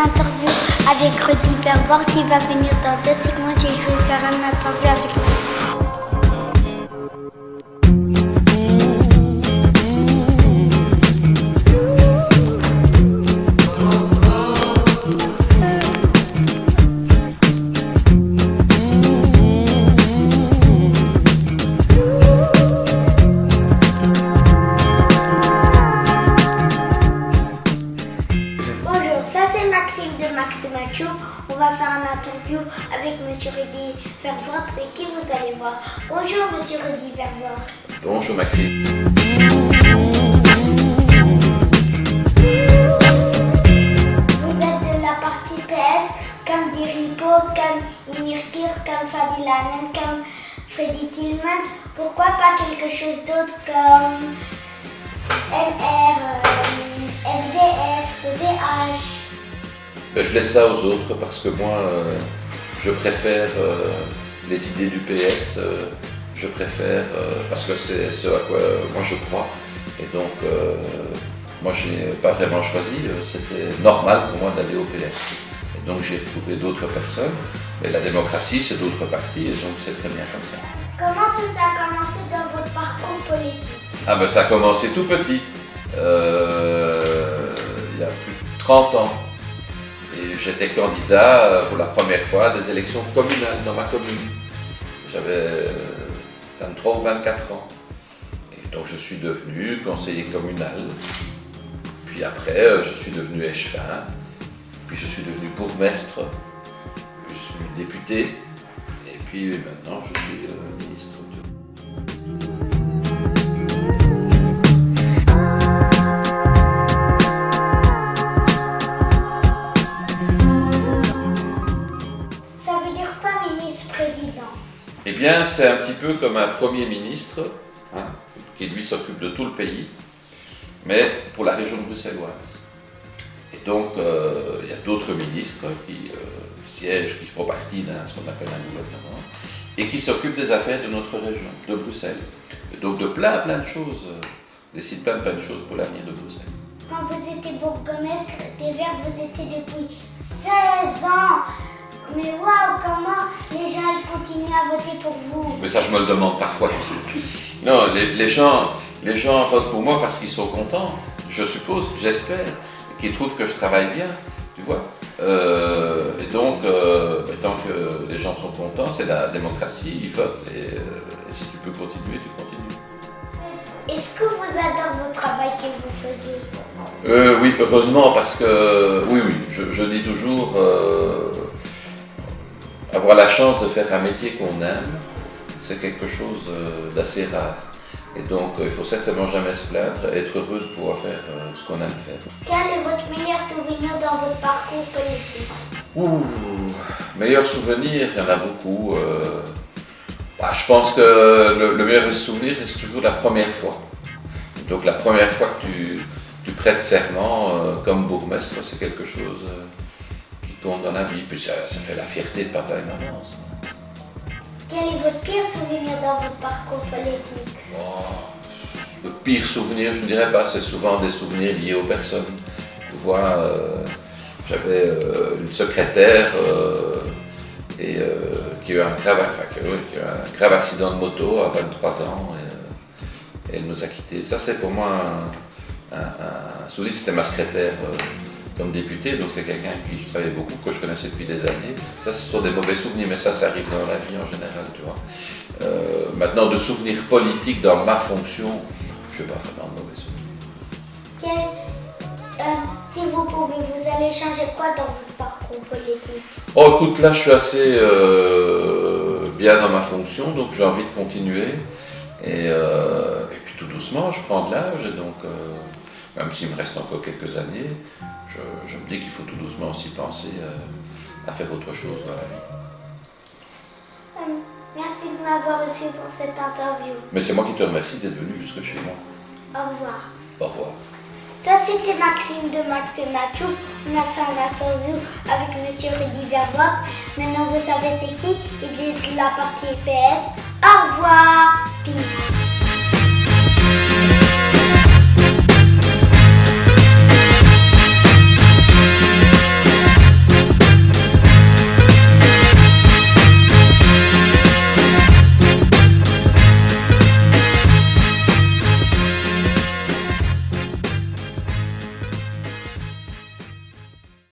Interview avec Rudy Vervoort qui va venir dans 2 secondes et je vais faire une interview avec lui. On va faire une interview avec Monsieur Rudy Vervoort, c'est qui vous allez voir. Bonjour Monsieur Rudy Vervoort. Bonjour Maxime. Vous êtes de la partie PS, comme Di Rupo, comme Emir Kir, comme Fadil Anen, comme Freddy Tillmans. Pourquoi pas quelque chose d'autre comme NR, FDF, CDH? Je laisse ça aux autres parce que moi, je préfère les idées du PS, je préfère, parce que c'est ce à quoi moi je crois. Et donc, moi je n'ai pas vraiment choisi, c'était normal pour moi d'aller au PS. Et donc j'ai retrouvé d'autres personnes, mais la démocratie c'est d'autres partis, et donc c'est très bien comme ça. Comment tout ça a commencé dans votre parcours politique? Ah ben ça a commencé tout petit, il y a plus de 30 ans. Et j'étais candidat pour la première fois à des élections communales dans ma commune. J'avais 23 ou 24 ans. Et donc je suis devenu conseiller communal. Puis après, je suis devenu échevin. Puis je suis devenu bourgmestre. Puis je suis devenu député. Et puis maintenant, je suis ministre. Eh bien, c'est un petit peu comme un Premier ministre, hein, qui lui s'occupe de tout le pays, mais pour la région bruxelloise. Et donc, il y a d'autres ministres qui siègent, qui font partie de ce qu'on appelle un gouvernement, et qui s'occupent des affaires de notre région, de Bruxelles. Et donc de plein de choses, décident plein de choses pour l'avenir de Bruxelles. Quand vous étiez bourgmestre des Verts, vous étiez depuis 16 ans. Mais waouh, comment les gens ils continuent à voter pour vous? Mais ça, je me le demande parfois aussi. Non, les gens votent pour moi parce qu'ils sont contents, je suppose, j'espère, qu'ils trouvent que je travaille bien, tu vois. Et donc, tant que les gens sont contents, c'est la démocratie, ils votent. Et si tu peux continuer, tu continues. Est-ce que vous adorez votre travail que vous faisiez? Oui, heureusement, parce que, oui, je dis toujours, avoir la chance de faire un métier qu'on aime, c'est quelque chose d'assez rare. Et donc, il ne faut certainement jamais se plaindre, être heureux de pouvoir faire ce qu'on aime faire. Quel est votre meilleur souvenir dans votre parcours politique? Meilleur souvenir, il y en a beaucoup. Je pense que le meilleur souvenir, c'est toujours la première fois. Donc la première fois que tu prêtes serment comme bourgmestre, c'est quelque chose qui compte dans la vie. Puis ça fait la fierté de papa et maman. Ça. Quel est votre pire souvenir dans votre parcours politique? Le pire souvenir, je ne dirais pas, c'est souvent des souvenirs liés aux personnes. Tu vois, j'avais une secrétaire qui a eu un grave accident de moto à 23 ans et elle nous a quittés. Ça, c'est pour moi un souvenir. C'était ma secrétaire comme députée, donc c'est quelqu'un avec qui je travaillais beaucoup, que je connaissais depuis des années. Ça, ce sont des mauvais souvenirs, mais ça arrive dans la vie en général, tu vois. Maintenant, de souvenirs politiques dans ma fonction, je n'ai pas vraiment de mauvais souvenirs. Si vous pouvez, vous allez changer quoi dans votre parcours politique? Oh, écoute, là, je suis assez bien dans ma fonction, donc j'ai envie de continuer. Et puis tout doucement, je prends de l'âge, et donc, même s'il me reste encore quelques années, je me dis qu'il faut tout doucement aussi penser à faire autre chose dans la vie. Merci de m'avoir reçu pour cette interview. Mais c'est moi qui te remercie d'être venu jusque chez moi. Au revoir. Au revoir. Ça, c'était Maxime de Max et Mathieu. On a fait une interview avec Monsieur Rudy Vervoort. Maintenant, vous savez c'est qui? Il est de la partie PS. Au revoir. Peace.